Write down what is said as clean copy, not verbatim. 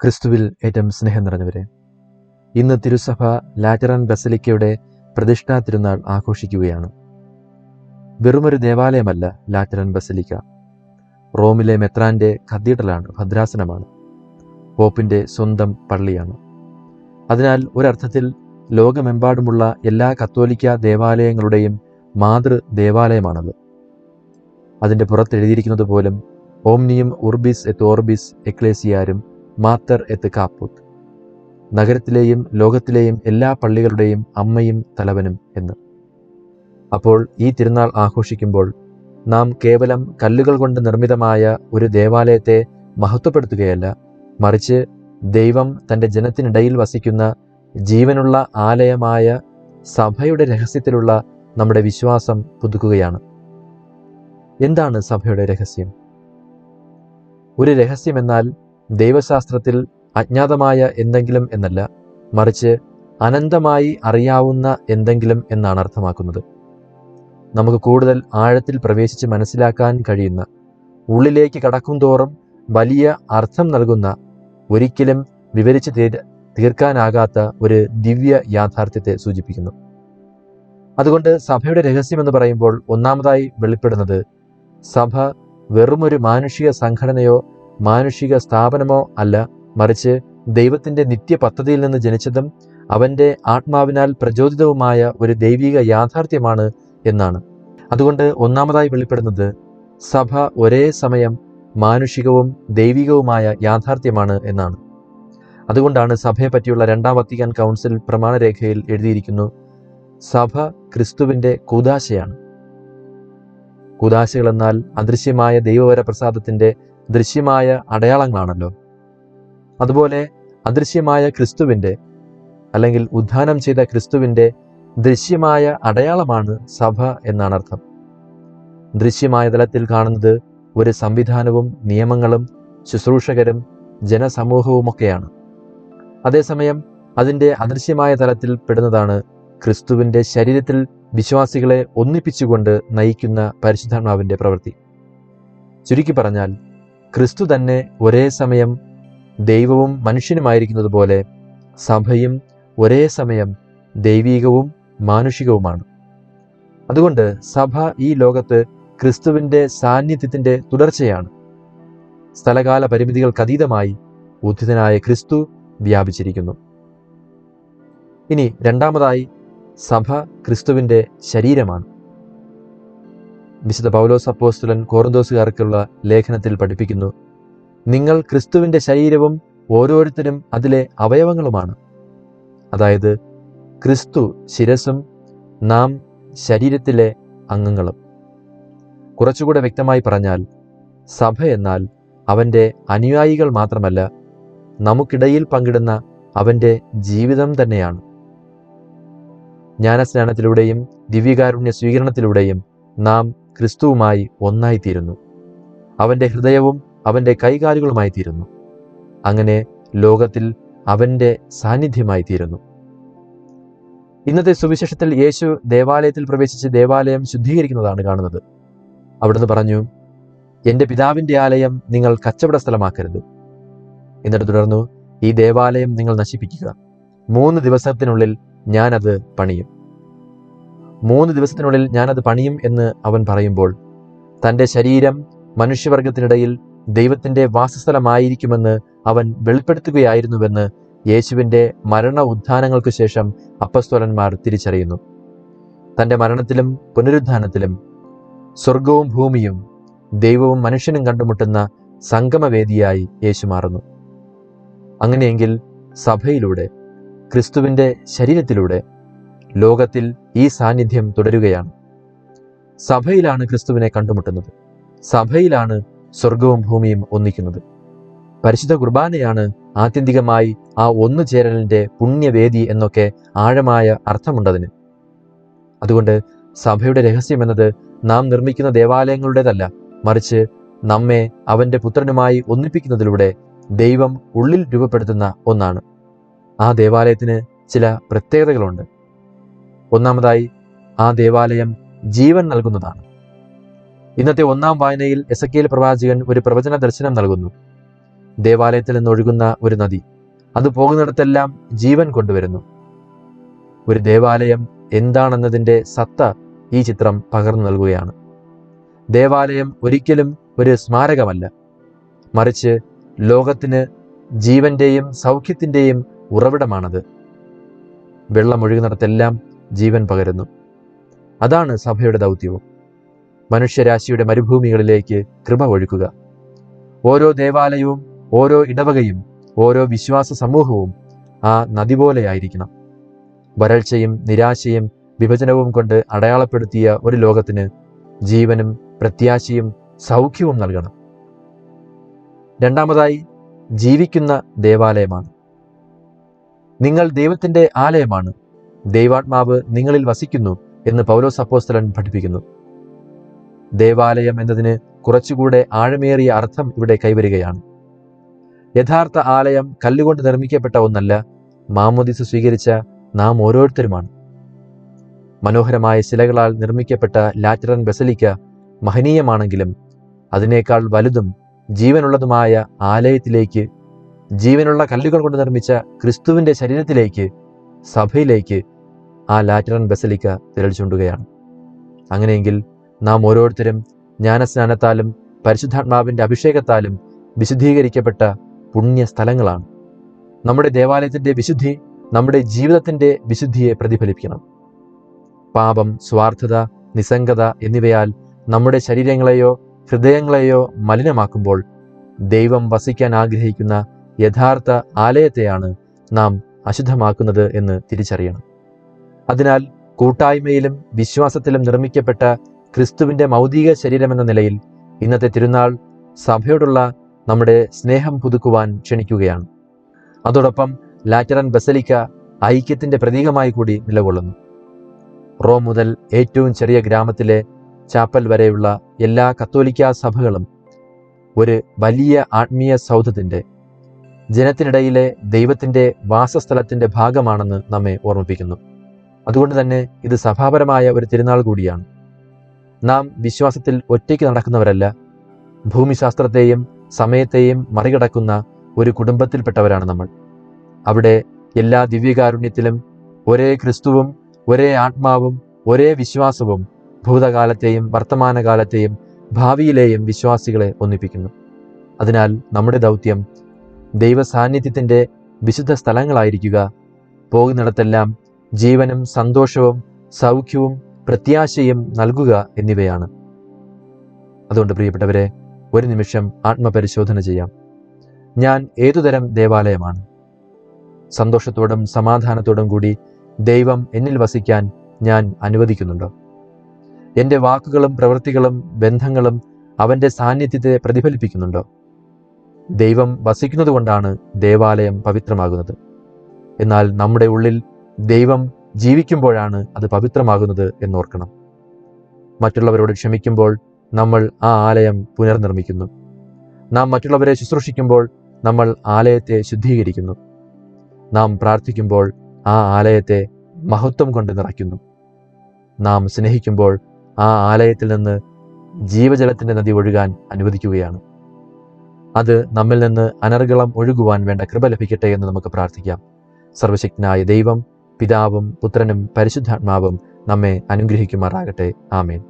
ക്രിസ്തുവിൽ ഏറ്റവും സ്നേഹം നിറഞ്ഞവരെ, ഇന്ന് തിരുസഭ ലാറ്ററൻ ബസലിക്കയുടെ പ്രതിഷ്ഠാ തിരുനാൾ ആഘോഷിക്കുകയാണ്. വെറുമൊരു ദേവാലയമല്ല ലാറ്ററൻ ബസലിക്ക. റോമിലെ മെത്രാന്റെ കത്തീഡ്രലാണ്, ഭദ്രാസനമാണ്, പോപ്പിന്റെ സ്വന്തം പള്ളിയാണ്. അതിനാൽ ഒരർത്ഥത്തിൽ ലോകമെമ്പാടുമുള്ള എല്ലാ കത്തോലിക്ക ദേവാലയങ്ങളുടെയും മാതൃ ദേവാലയമാണത്. അതിൻ്റെ പുറത്തെഴുതിയിരിക്കുന്നത് പോലും ഓംനിയം ഉർബിസ് എത്ത് ഓർബിസ് എക്ലേസിയാരും മാത്തർ എത്ത് കാപ്പുത്ത്, നഗരത്തിലെയും ലോകത്തിലെയും എല്ലാ പള്ളികളുടെയും അമ്മയും തലവനും എന്ന്. അപ്പോൾ ഈ തിരുനാൾ ആഘോഷിക്കുമ്പോൾ നാം കേവലം കല്ലുകൾ കൊണ്ട് നിർമ്മിതമായ ഒരു ദേവാലയത്തെ മഹത്വപ്പെടുത്തുകയല്ല, മറിച്ച് ദൈവം തൻ്റെ ജനത്തിനിടയിൽ വസിക്കുന്ന ജീവനുള്ള ആലയമായ സഭയുടെ രഹസ്യത്തിലുള്ള നമ്മുടെ വിശ്വാസം പുതുക്കുകയാണ്. എന്താണ് സഭയുടെ രഹസ്യം? ഒരു രഹസ്യമെന്നാൽ ദൈവശാസ്ത്രത്തിൽ അജ്ഞാതമായ എന്തെങ്കിലും എന്നല്ല, മറിച്ച് അനന്തമായി അറിയാവുന്ന എന്തെങ്കിലും എന്നാണ് അർത്ഥമാക്കുന്നത്. നമുക്ക് കൂടുതൽ ആഴത്തിൽ പ്രവേശിച്ച് മനസ്സിലാക്കാൻ കഴിയുന്ന, ഉള്ളിലേക്ക് കടക്കും തോറും വലിയ അർത്ഥം നൽകുന്ന, ഒരിക്കലും വിവരിച്ച് തീർക്കാനാകാത്ത ഒരു ദിവ്യ യാഥാർത്ഥ്യത്തെ സൂചിപ്പിക്കുന്നു. അതുകൊണ്ട് സഭയുടെ രഹസ്യം എന്ന് പറയുമ്പോൾ ഒന്നാമതായി വെളിപ്പെടുന്നത് സഭ വെറുമൊരു മാനുഷിക സംഘടനയോ മാനുഷിക സ്ഥാപനമോ അല്ല, മറിച്ച് ദൈവത്തിൻ്റെ നിത്യ പദ്ധതിയിൽ നിന്ന് ജനിച്ചതും അവൻ്റെ ആത്മാവിനാൽ പ്രചോദിതവുമായ ഒരു ദൈവിക യാഥാർത്ഥ്യമാണ് എന്നാണ്. അതുകൊണ്ട് ഒന്നാമതായി വെളിപ്പെടുന്നത് സഭ ഒരേ സമയം മാനുഷികവും ദൈവികവുമായ യാഥാർത്ഥ്യമാണ് എന്നാണ്. അതുകൊണ്ടാണ് സഭയെ പറ്റിയുള്ള രണ്ടാം വത്തിക്കാൻ കൗൺസിൽ പ്രമാണരേഖയിൽ എഴുതിയിരിക്കുന്നു, സഭ ക്രിസ്തുവിൻ്റെ കൂദാശയാണ്. കൂദാശകൾ എന്നാൽ അദൃശ്യമായ ദൈവവര പ്രസാദത്തിൻ്റെ ദൃശ്യമായ അടയാളങ്ങളാണല്ലോ. അതുപോലെ അദൃശ്യമായ ക്രിസ്തുവിൻ്റെ, അല്ലെങ്കിൽ ഉദ്ധാനം ചെയ്ത ക്രിസ്തുവിൻ്റെ ദൃശ്യമായ അടയാളമാണ് സഭ എന്നാണ് അർത്ഥം. ദൃശ്യമായ തലത്തിൽ കാണുന്നത് ഒരു സംവിധാനവും നിയമങ്ങളും ശുശ്രൂഷകരും ജനസമൂഹവുമൊക്കെയാണ്. അതേസമയം അതിൻ്റെ അദൃശ്യമായ തലത്തിൽ പെടുന്നതാണ് ക്രിസ്തുവിൻ്റെ ശരീരത്തിൽ വിശ്വാസികളെ ഒന്നിപ്പിച്ചുകൊണ്ട് നയിക്കുന്ന പരിശുദ്ധാത്മാവിൻ്റെ പ്രവൃത്തി. ചുരുക്കി പറഞ്ഞാൽ ക്രിസ്തു തന്നെ ഒരേ സമയം ദൈവവും മനുഷ്യനുമായിരിക്കുന്നത് പോലെ സഭയും ഒരേ സമയം ദൈവീകവും മാനുഷികവുമാണ്. അതുകൊണ്ട് സഭ ഈ ലോകത്ത് ക്രിസ്തുവിൻ്റെ സാന്നിധ്യത്തിൻ്റെ തുടർച്ചയാണ്. സ്ഥലകാല പരിമിതികൾക്കതീതമായി ഉദ്ധിതനായ ക്രിസ്തു വ്യാപിച്ചിരിക്കുന്നു. ഇനി രണ്ടാമതായി സഭ ക്രിസ്തുവിൻ്റെ ശരീരമാണ്. വിശുദ്ധ പൗലോസ് അപ്പോസ്തലൻ കൊറിന്തോസുകാർക്കുള്ള ലേഖനത്തിൽ പഠിപ്പിക്കുന്നു, നിങ്ങൾ ക്രിസ്തുവിൻ്റെ ശരീരവും ഓരോരുത്തരും അതിലെ അവയവങ്ങളുമാണ്. അതായത് ക്രിസ്തു ശിരസും നാം ശരീരത്തിലെ അംഗങ്ങളും. കുറച്ചുകൂടെ വ്യക്തമായി പറഞ്ഞാൽ സഭ എന്നാൽ അവൻ്റെ അനുയായികൾ മാത്രമല്ല, നമുക്കിടയിൽ പങ്കിടുന്ന അവൻ്റെ ജീവിതം തന്നെയാണ്. ജ്ഞാനസ്നാനത്തിലൂടെയും ദിവ്യകാരുണ്യ സ്വീകരണത്തിലൂടെയും നാം ക്രിസ്തുവുമായി ഒന്നായിത്തീരുന്നു. അവൻ്റെ ഹൃദയവും അവൻ്റെ കൈകാലുകളുമായി തീരുന്നു. അങ്ങനെ ലോകത്തിൽ അവൻ്റെ സാന്നിധ്യമായി തീരുന്നു. ഇന്നത്തെ സുവിശേഷത്തിൽ യേശു ദേവാലയത്തിൽ പ്രവേശിച്ച് ദേവാലയം ശുദ്ധീകരിക്കുന്നതാണ് കാണുന്നത്. അവിടുന്ന് പറഞ്ഞു, എൻ്റെ പിതാവിൻ്റെ ആലയം നിങ്ങൾ കച്ചവട സ്ഥലമാക്കരുത്. എന്നിട്ട് തുടർന്നു, ഈ ദേവാലയം നിങ്ങൾ നശിപ്പിക്കുക, 3 ദിവസത്തിനുള്ളിൽ ഞാനത് പണിയും. 3 ദിവസത്തിനുള്ളിൽ ഞാനത് പണിയും എന്ന് അവൻ പറയുമ്പോൾ തൻ്റെ ശരീരം മനുഷ്യവർഗത്തിനിടയിൽ ദൈവത്തിൻ്റെ വാസസ്ഥലമായിരിക്കുമെന്ന് അവൻ വെളിപ്പെടുത്തുകയായിരുന്നുവെന്ന് യേശുവിൻ്റെ മരണ ഉത്ഥാനങ്ങൾക്ക് ശേഷം അപ്പസ്തോലന്മാർ തിരിച്ചറിയുന്നു. തൻ്റെ മരണത്തിലും പുനരുത്ഥാനത്തിലും സ്വർഗവും ഭൂമിയും ദൈവവും മനുഷ്യനും കണ്ടുമുട്ടുന്ന സംഗമവേദിയായി യേശു മാറുന്നു. അങ്ങനെയെങ്കിൽ സഭയിലൂടെ, ക്രിസ്തുവിൻ്റെ ശരീരത്തിലൂടെ ലോകത്തിൽ ഈ സാന്നിധ്യം തുടരുകയാണ്. സഭയിലാണ് ക്രിസ്തുവിനെ കണ്ടുമുട്ടുന്നത്. സഭയിലാണ് സ്വർഗവും ഭൂമിയും ഒന്നിക്കുന്നത്. പരിശുദ്ധ കുർബാനയാണ് ആത്യന്തികമായി ആ ഒന്നുചേരലിൻ്റെ പുണ്യവേദി എന്നൊക്കെ ആഴമായ അർത്ഥമുണ്ടതിന്. അതുകൊണ്ട് സഭയുടെ രഹസ്യം എന്നത് നാം നിർമ്മിക്കുന്ന ദേവാലയങ്ങളുടേതല്ല, മറിച്ച് നമ്മെ അവൻ്റെ പുത്രനുമായി ഒന്നിപ്പിക്കുന്നതിലൂടെ ദൈവം ഉള്ളിൽ രൂപപ്പെടുത്തുന്ന ഒന്നാണ്. ആ ദേവാലയത്തിന് ചില പ്രത്യേകതകളുണ്ട്. ഒന്നാമതായി, ആ ദേവാലയം ജീവൻ നൽകുന്നതാണ്. ഇന്നത്തെ ഒന്നാം വായനയിൽ എസെക്കിയേൽ പ്രവാചകൻ ഒരു പ്രവചന ദർശനം നൽകുന്നു. ദേവാലയത്തിൽ നിന്നൊഴുകുന്ന ഒരു നദി, അത് പോകുന്നിടത്തെല്ലാം ജീവൻ കൊണ്ടുവരുന്നു. ഒരു ദേവാലയം എന്താണെന്നതിൻ്റെ സത്ത ഈ ചിത്രം പകർന്നു നൽകുകയാണ്. ദേവാലയം ഒരിക്കലും ഒരു സ്മാരകമല്ല, മറിച്ച് ലോകത്തിന് ജീവന്റെയും സൗഖ്യത്തിൻ്റെയും ഉറവിടമാണത്. വെള്ളമൊഴുകുന്നിടത്തെല്ലാം ജീവൻ പകരുന്നു. അതാണ് സഭയുടെ ദൗത്യവും. മനുഷ്യരാശിയുടെ മരുഭൂമികളിലേക്ക് കൃപ ഒഴുക്കുക. ഓരോ ദേവാലയവും, ഓരോ ഇടവകയും, ഓരോ വിശ്വാസ സമൂഹവും ആ നദി പോലെയായിരിക്കണം. വരൾച്ചയും നിരാശയും വിഭജനവും കൊണ്ട് അടയാളപ്പെടുത്തിയ ഒരു ലോകത്തിന് ജീവനും പ്രത്യാശയും സൗഖ്യവും നൽകണം. രണ്ടാമതായി, ജീവിക്കുന്ന ദേവാലയമാണ്. നിങ്ങൾ ദൈവത്തിൻ്റെ ആലയമാണ്, ദൈവാത്മാവ് നിങ്ങളിൽ വസിക്കുന്നു എന്ന് പൗലോസ് അപ്പോസ്തലൻ പഠിപ്പിക്കുന്നു. ദേവാലയം എന്നതിന് കുറച്ചുകൂടെ ആഴമേറിയ അർത്ഥം ഇവിടെ കൈവരികയാണ്. യഥാർത്ഥ ആലയം കല്ലുകൊണ്ട് നിർമ്മിക്കപ്പെട്ട ഒന്നല്ല, മാമോദീസ സ്വീകരിച്ച നാം ഓരോരുത്തരുമാണ്. മനോഹരമായ ശിലകളാൽ നിർമ്മിക്കപ്പെട്ട ലാറ്ററൻ ബസലിക്ക മഹനീയമാണെങ്കിലും അതിനേക്കാൾ വലുതും ജീവനുള്ളതുമായ ആലയത്തിലേക്ക്, ജീവനുള്ള കല്ലുകൾ കൊണ്ട് നിർമ്മിച്ച ക്രിസ്തുവിൻ്റെ ശരീരത്തിലേക്ക്, സഭയിലേക്ക് ആ ലാറ്ററൻ ബസലിക്ക വിരൽ ചൂണ്ടുകയാണ്. അങ്ങനെയെങ്കിൽ നാം ഓരോരുത്തരും ജ്ഞാനസ്നാനത്താലും പരിശുദ്ധാത്മാവിൻ്റെ അഭിഷേകത്താലും വിശുദ്ധീകരിക്കപ്പെട്ട പുണ്യ സ്ഥലങ്ങളാണ്. നമ്മുടെ ദേവാലയത്തിൻ്റെ വിശുദ്ധി നമ്മുടെ ജീവിതത്തിൻ്റെ വിശുദ്ധിയെ പ്രതിഫലിപ്പിക്കണം. പാപം, സ്വാർത്ഥത, നിസ്സംഗത എന്നിവയാൽ നമ്മുടെ ശരീരങ്ങളെയോ ഹൃദയങ്ങളെയോ മലിനമാക്കുമ്പോൾ ദൈവം വസിക്കാൻ ആഗ്രഹിക്കുന്ന യഥാർത്ഥ ആലയത്തെയാണ് നാം അശുദ്ധമാക്കുന്നത് എന്ന് തിരിച്ചറിയണം. അതിനാൽ കൂട്ടായ്മയിലും വിശ്വാസത്തിലും നിർമ്മിക്കപ്പെട്ട ക്രിസ്തുവിൻ്റെ മൗതിക ശരീരമെന്ന നിലയിൽ ഇന്നത്തെ തിരുനാൾ സഭയോടുള്ള നമ്മുടെ സ്നേഹം പുതുക്കുവാൻ ക്ഷണിക്കുകയാണ്. അതോടൊപ്പം ലാറ്ററൻ ബസലിക്ക ഐക്യത്തിൻ്റെ പ്രതീകമായി കൂടി നിലകൊള്ളുന്നു. റോം മുതൽ ഏറ്റവും ചെറിയ ഗ്രാമത്തിലെ ചാപ്പൽ വരെയുള്ള എല്ലാ കത്തോലിക്കാ സഭകളും ഒരു വലിയ ആത്മീയ സൗധത്തിൻ്റെ, ജനത്തിനിടയിലെ ദൈവത്തിൻ്റെ വാസസ്ഥലത്തിൻ്റെ ഭാഗമാണെന്ന് നമ്മെ ഓർമ്മിപ്പിക്കുന്നു. അതുകൊണ്ട് തന്നെ ഇത് സഭാപരമായ ഒരു തിരുനാൾ കൂടിയാണ്. നാം വിശ്വാസത്തിൽ ഒറ്റയ്ക്ക് നടക്കുന്നവരല്ല, ഭൂമിശാസ്ത്രത്തെയും സമയത്തെയും മറികടക്കുന്ന ഒരു കുടുംബത്തിൽപ്പെട്ടവരാണ് നമ്മൾ. അവിടെ എല്ലാ ദിവ്യകാരുണ്യത്തിലും ഒരേ ക്രിസ്തുവും ഒരേ ആത്മാവും ഒരേ വിശ്വാസവും ഭൂതകാലത്തെയും വർത്തമാനകാലത്തെയും ഭാവിയിലെയും വിശ്വാസികളെ ഒന്നിപ്പിക്കുന്നു. അതിനാൽ നമ്മുടെ ദൗത്യം ദൈവസാന്നിധ്യത്തിൻ്റെ വിശുദ്ധ സ്ഥലങ്ങളായിരിക്കുക, പോകുന്നിടത്തെല്ലാം ജീവനും സന്തോഷവും സൗഖ്യവും പ്രത്യാശയും നൽകുക എന്നിവയാണ്. അതുകൊണ്ട് പ്രിയപ്പെട്ടവരെ, ഒരു നിമിഷം ആത്മപരിശോധന ചെയ്യാം. ഞാൻ ഏതുതരം ദേവാലയമാണ്? സന്തോഷത്തോടും സമാധാനത്തോടും കൂടി ദൈവം എന്നിൽ വസിക്കാൻ ഞാൻ അനുവദിക്കുന്നുണ്ടോ? എൻ്റെ വാക്കുകളും പ്രവൃത്തികളും ബന്ധങ്ങളും അവൻ്റെ സാന്നിധ്യത്തെ പ്രതിഫലിപ്പിക്കുന്നുണ്ടോ? ദൈവം വസിക്കുന്നത് കൊണ്ടാണ് ദേവാലയം പവിത്രമാകുന്നത്. എന്നാൽ നമ്മുടെ ഉള്ളിൽ ദൈവം ജീവിക്കുമ്പോഴാണ് അത് പവിത്രമാകുന്നത് എന്നോർക്കണം. മറ്റുള്ളവരോട് ക്ഷമിക്കുമ്പോൾ നമ്മൾ ആ ആലയം പുനർനിർമ്മിക്കുന്നു. നാം മറ്റുള്ളവരെ ശുശ്രൂഷിക്കുമ്പോൾ നമ്മൾ ആലയത്തെ ശുദ്ധീകരിക്കുന്നു. നാം പ്രാർത്ഥിക്കുമ്പോൾ ആ ആലയത്തെ മഹത്വം കൊണ്ട് നിറയ്ക്കുന്നു. നാം സ്നേഹിക്കുമ്പോൾ ആ ആലയത്തിൽ നിന്ന് ജീവജലത്തിൻ്റെ നദി ഒഴുകാൻ അനുവദിക്കുകയാണ്. അത് നമ്മിൽ നിന്ന് അനർഗളം ഒഴുകുവാൻ വേണ്ട കൃപ ലഭിക്കട്ടെ എന്ന് നമുക്ക് പ്രാർത്ഥിക്കാം. സർവശക്തനായ ദൈവം, പിതാവും പുത്രനും പരിശുദ്ധാത്മാവും നമ്മെ അനുഗ്രഹിക്കുമാറാകട്ടെ. ആമേൻ.